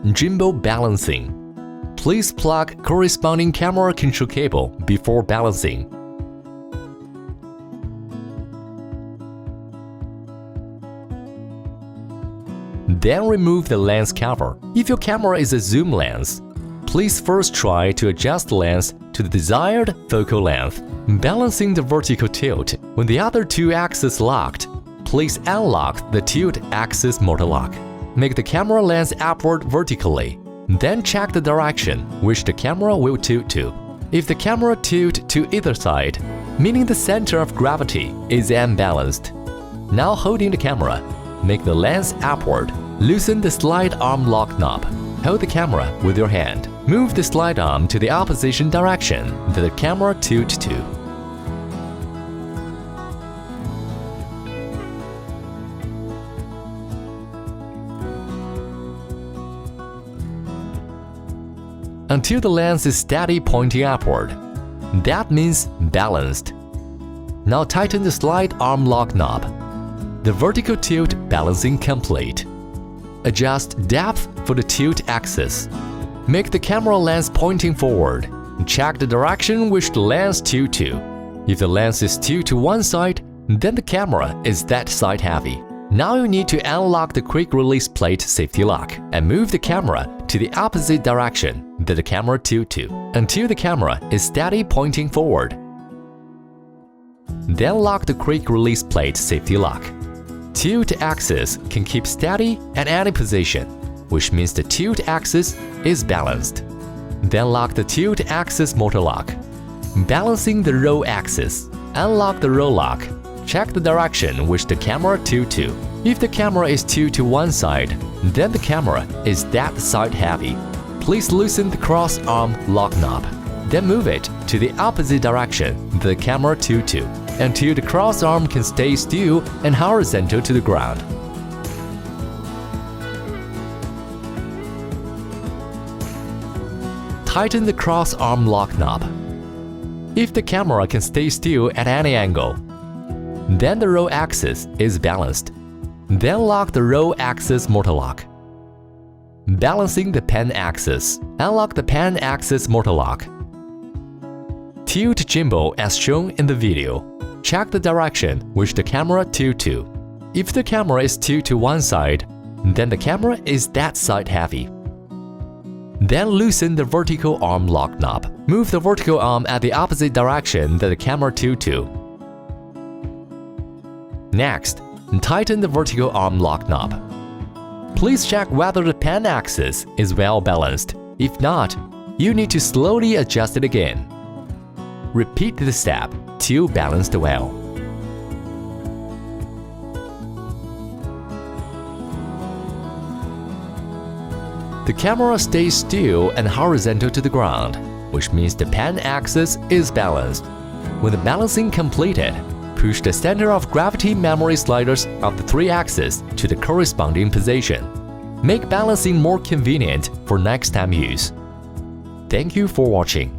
Gimbal balancing. Please plug corresponding camera control cable before balancing. Then remove the lens cover. If your camera is a zoom lens, please first try to adjust the lens to the desired focal length. Balancing the vertical tilt. When the other two axes locked, please unlock the tilt axis motor lock. Make the camera lens upward vertically. Then check the direction which the camera will tilt to. If the camera tilts to either side, meaning the center of gravity is unbalanced. Now holding the camera, make the lens upward. Loosen the slide arm lock knob. Hold the camera with your hand. Move the slide arm to the opposition direction that the camera tilts to. Until the lens is steady pointing upward. That means balanced. Now tighten the slide arm lock knob. The vertical tilt balancing complete. Adjust depth for the tilt axis. Make the camera lens pointing forward. Check the direction which the lens tilts to. If the lens is tilted to one side, then the camera is that side heavy. Now you need to unlock the quick release plate safety lock and move the camera to the opposite direction that the camera tilts to until the camera is steady pointing forward. Then lock the quick release plate safety lock. Tilt axis can keep steady at any position, which means the tilt axis is balanced. Then lock the tilt axis motor lock. Balancing the roll axis. Unlock the roll lock. Check the direction which the camera tilts to. If the camera is tilted to one side, then the camera is that side heavy. Please loosen the cross arm lock knob. Then move it to the opposite direction the camera tilts to until the cross arm can stay still and horizontal to the ground. Tighten the cross arm lock knob. If the camera can stay still at any angle, then the roll axis is balanced. Then lock the roll axis motor lock. Balancing the pen axis. Unlock the pen axis motor lock. Tilt gimbal as shown in the video. Check the direction which the camera tilts to. If the camera is tilted to one side, then the camera is that side heavy. Then loosen the vertical arm lock knob. Move the vertical arm at the opposite direction that the camera tilts to. Next, tighten the vertical arm lock knob. Please check whether the pen axis is well balanced. If not, you need to slowly adjust it again. Repeat the step till balanced well. The camera stays still and horizontal to the ground, which means the pen axis is balanced. When the balancing completed, push the center of gravity memory sliders of the three axes to the corresponding position. Make balancing more convenient for next time use. Thank you for watching.